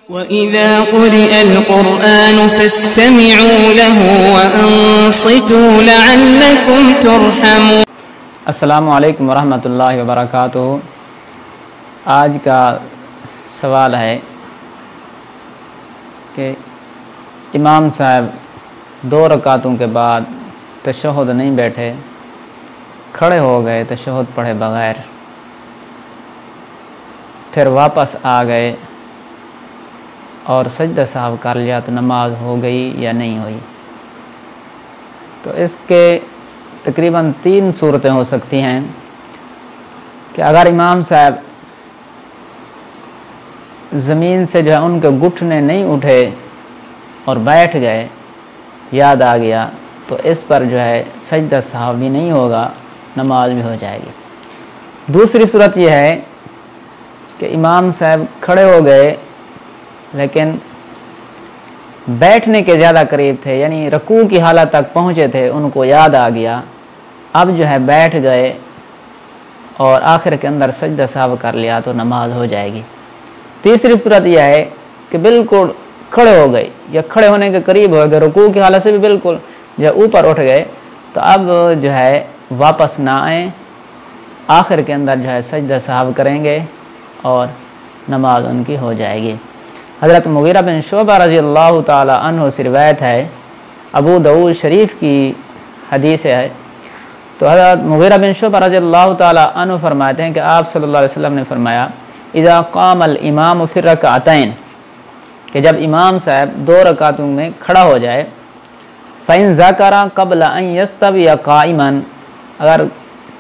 وَإِذَا قُرِئَ الْقُرْآنُ فَاسْتَمِعُوا لَهُ وَأَنصِتُوا لَعَلَّكُمْ تُرْحَمُونَ۔ السلام علیکم ورحمۃ اللہ وبرکاتہ۔ آج کا سوال ہے کہ امام صاحب 2 رکعتوں کے بعد تشہد نہیں بیٹھے، کھڑے ہو گئے تشہد پڑھے بغیر، پھر واپس آ گئے اور سجدہ سہو کر لیا تو نماز ہو گئی یا نہیں ہوئی؟ تو اس کے تقریباً 3 صورتیں ہو سکتی ہیں کہ اگر امام صاحب زمین سے جو ہے ان کے گھٹنے نہیں اٹھے اور بیٹھ گئے، یاد آ گیا، تو اس پر جو ہے سجدہ سہو بھی نہیں ہوگا، نماز بھی ہو جائے گی۔ دوسری صورت یہ ہے کہ امام صاحب کھڑے ہو گئے لیکن بیٹھنے کے زیادہ قریب تھے، یعنی رکوع کی حالت تک پہنچے تھے، ان کو یاد آ گیا، اب جو ہے بیٹھ گئے اور آخر کے اندر سجدہ سہو کر لیا تو نماز ہو جائے گی۔ تیسری صورت یہ ہے کہ بالکل کھڑے ہو گئے یا کھڑے ہونے کے قریب ہو گئے، رکوع کی حالت سے بھی بالکل جو اوپر اٹھ گئے، تو اب جو ہے واپس نہ آئیں، آخر کے اندر جو ہے سجدہ سہو کریں گے اور نماز ان کی ہو جائے گی۔ حضرت مغیرہ بن شعبہ رضی اللہ تعالی عنہ سے روایت ہے، ابو داؤد شریف کی حدیث ہے، تو حضرت مغیرہ بن شعبہ رضی اللہ تعالی عنہ فرماتے ہیں کہ آپ صلی اللہ علیہ وسلم نے فرمایا، اذا قام الامام فی الرکعتین، کہ جب امام صاحب 2 رکعتوں میں کھڑا ہو جائے، فإن ذکر قبل ان یستوی قائما، اگر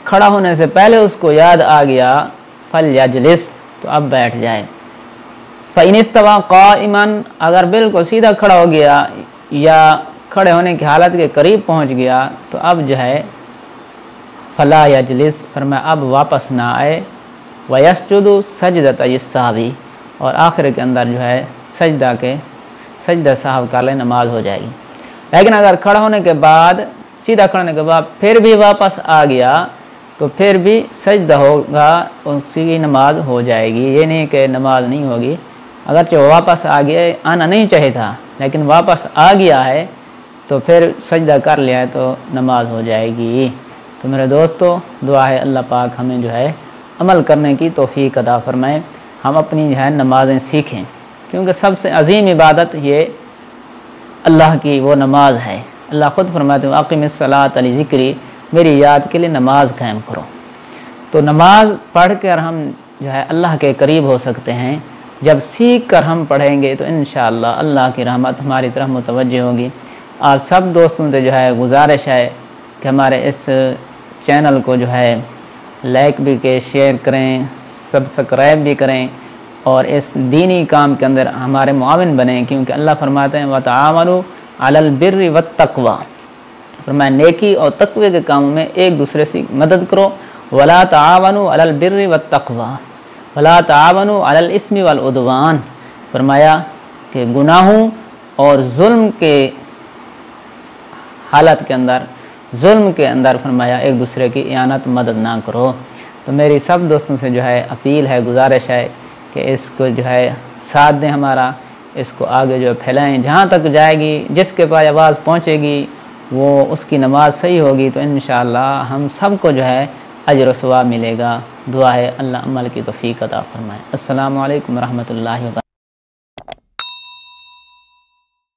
کھڑا ہونے سے پہلے اس کو یاد آ گیا، فلیجلس، تو اب بیٹھ جائے۔ فإن استوى قائما، اگر بالکل سیدھا کھڑا ہو گیا یا کھڑے ہونے کی حالت کے قریب پہنچ گیا، تو اب جو ہے فلا یجلس، فرمایا اب واپس نہ آئے، ویسجد سجدۃ السہو، اور آخر کے اندر جو ہے سجدہ سہو کر لے، نماز ہو جائے گی۔ لیکن اگر کھڑا ہونے کے بعد، سیدھا کھڑا ہونے کے بعد پھر بھی واپس آ گیا تو پھر بھی سجدہ ہوگا، اس کی نماز ہو جائے گی، یہ نہیں کہ نماز نہیں ہوگی۔ اگرچہ وہ واپس آ گیا، آنا نہیں چاہیے تھا لیکن واپس آ گیا ہے تو پھر سجدہ کر لیا ہے تو نماز ہو جائے گی۔ تو میرے دوستو، دعا ہے اللہ پاک ہمیں جو ہے عمل کرنے کی توفیق عطا فرمائے، ہم اپنی جو ہے نمازیں سیکھیں، کیونکہ سب سے عظیم عبادت یہ اللہ کی وہ نماز ہے۔ اللہ خود فرماتے ہیں اقم الصلاۃ لذکری، میری یاد کے لیے نماز قائم کرو۔ تو نماز پڑھ کر ہم جو ہے اللہ کے قریب ہو سکتے ہیں، جب سیکھ کر ہم پڑھیں گے تو انشاءاللہ اللہ کی رحمت ہماری طرف متوجہ ہوگی۔ آپ سب دوستوں سے جو ہے گزارش ہے کہ ہمارے اس چینل کو جو ہے لائک بھی کے شیئر کریں، سبسکرائب بھی کریں، اور اس دینی کام کے اندر ہمارے معاون بنیں، کیونکہ اللہ فرماتے ہیں وَتَعَاوَنُوا عَلَى الْبِرِّ وَالتَّقْوَىٰ، فرمایا نیکی اور تقوی کے کاموں میں ایک دوسرے سے مدد کرو، وَلَا تَعَاوَنُوا عَلَى الْبِرِّ وَالتَّقْوَىٰ وَلَا تَعَاوَنُوا عَلَى الْإِثْمِ وَالْعُدْوَانِ، فرمایا کہ گناہوں اور ظلم کے حالت کے اندر، ظلم کے اندر فرمایا ایک دوسرے کی اعانت مدد نہ کرو۔ تو میری سب دوستوں سے جو ہے اپیل ہے، گزارش ہے کہ اس کو جو ہے ساتھ دیں ہمارا، اس کو آگے جو پھیلائیں، جہاں تک جائے گی، جس کے پاس آواز پہنچے گی وہ اس کی نماز صحیح ہوگی تو انشاءاللہ ہم سب کو جو ہے اجر و ثواب ملے گا۔ دعا ہے اللہ عمل کی توفیق عطا فرمائے۔ السلام علیکم ورحمۃ اللہ وبرکاتہ۔